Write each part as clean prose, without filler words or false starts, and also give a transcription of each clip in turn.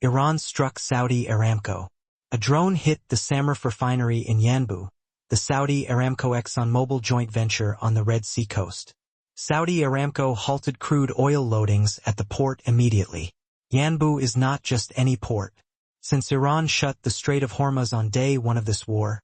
Iran struck Saudi Aramco. A drone hit the SAMREF refinery in Yanbu, the Saudi Aramco-ExxonMobil joint venture on the Red Sea coast. Saudi Aramco halted crude oil loadings at the port immediately. Yanbu is not just any port. Since Iran shut the Strait of Hormuz on day one of this war,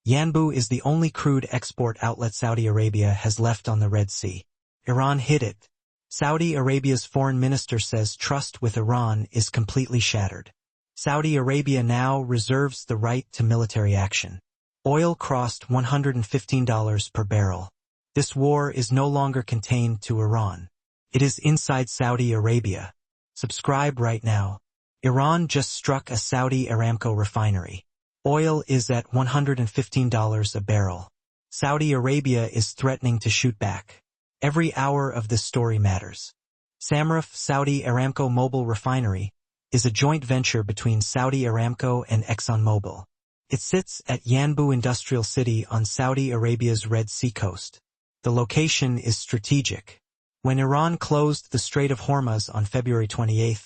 Yanbu is the only crude export outlet Saudi Arabia has left on the Red Sea. Iran hit it. Saudi Arabia's foreign minister says trust with Iran is completely shattered. Saudi Arabia now reserves the right to military action. Oil crossed $115 per barrel. This war is no longer contained to Iran. It is inside Saudi Arabia. Subscribe right now. Iran just struck a Saudi Aramco refinery. Oil is at $115 a barrel. Saudi Arabia is threatening to shoot back. Every hour of this story matters. SAMREF Saudi Aramco Mobil Refinery is a joint venture between Saudi Aramco and ExxonMobil. It sits at Yanbu Industrial City on Saudi Arabia's Red Sea coast. The location is strategic. When Iran closed the Strait of Hormuz on February 28,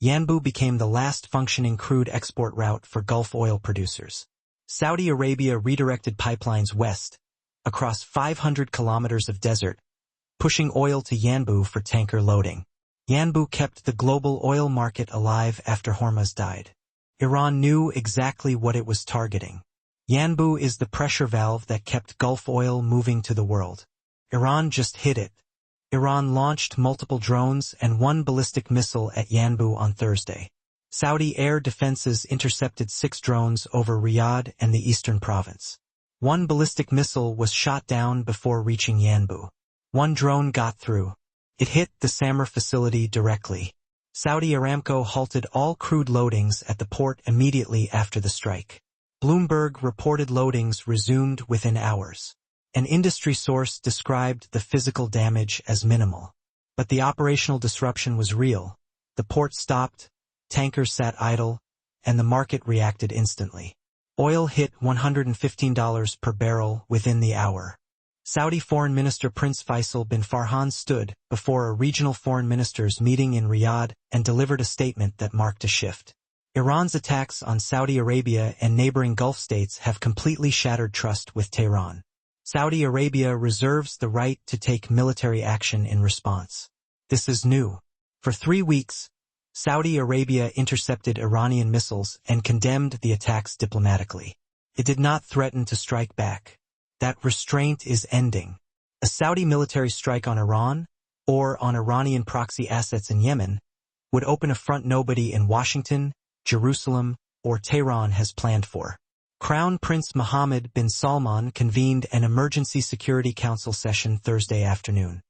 Yanbu became the last functioning crude export route for Gulf oil producers. Saudi Arabia redirected pipelines west, across 500 kilometers of desert, pushing oil to Yanbu for tanker loading. Yanbu kept the global oil market alive after Hormuz died. Iran knew exactly what it was targeting. Yanbu is the pressure valve that kept Gulf oil moving to the world. Iran just hit it. Iran launched multiple drones and one ballistic missile at Yanbu on Thursday. Saudi air defenses intercepted 6 drones over Riyadh and the eastern province. One ballistic missile was shot down before reaching Yanbu. One drone got through. It hit the SAMREF facility directly. Saudi Aramco halted all crude loadings at the port immediately after the strike. Bloomberg reported loadings resumed within hours. An industry source described the physical damage as minimal. But the operational disruption was real. The port stopped, tankers sat idle, and the market reacted instantly. Oil hit $115 per barrel within the hour. Saudi Foreign Minister Prince Faisal bin Farhan stood before a regional foreign ministers meeting in Riyadh and delivered a statement that marked a shift. Iran's attacks on Saudi Arabia and neighboring Gulf states have completely shattered trust with Tehran. Saudi Arabia reserves the right to take military action in response. This is new. For 3 weeks, Saudi Arabia intercepted Iranian missiles and condemned the attacks diplomatically. It did not threaten to strike back. That restraint is ending. A Saudi military strike on Iran, or on Iranian proxy assets in Yemen, would open a front nobody in Washington, Jerusalem, or Tehran has planned for. Crown Prince Mohammed bin Salman convened an Emergency Security Council session Thursday afternoon.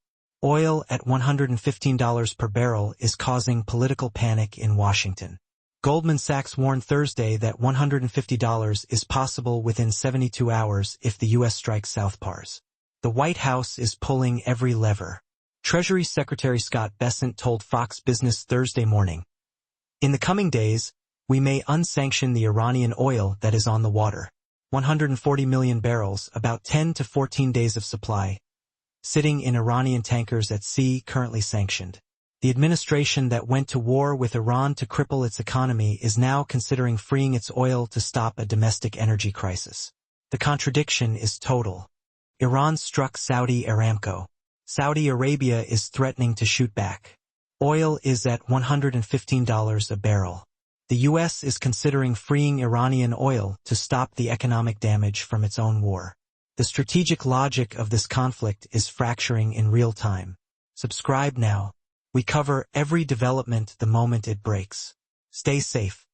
Oil at $115 per barrel is causing political panic in Washington. Goldman Sachs warned Thursday that $150 is possible within 72 hours if the U.S. strikes South Pars. The White House is pulling every lever. Treasury Secretary Bessent told Fox Business Thursday morning, "In the coming days, we may unsanction the Iranian oil that is on the water. 140 million barrels, about 10 to 14 days of supply, sitting in Iranian tankers at sea currently sanctioned. The administration that went to war with Iran to cripple its economy is now considering freeing its oil to stop a domestic energy crisis. The contradiction is total. Iran struck Saudi Aramco. Saudi Arabia is threatening to shoot back. Oil is at $115 a barrel. The U.S. is considering freeing Iranian oil to stop the economic damage from its own war. The strategic logic of this conflict is fracturing in real time. Subscribe now. We cover every development the moment it breaks. Stay safe.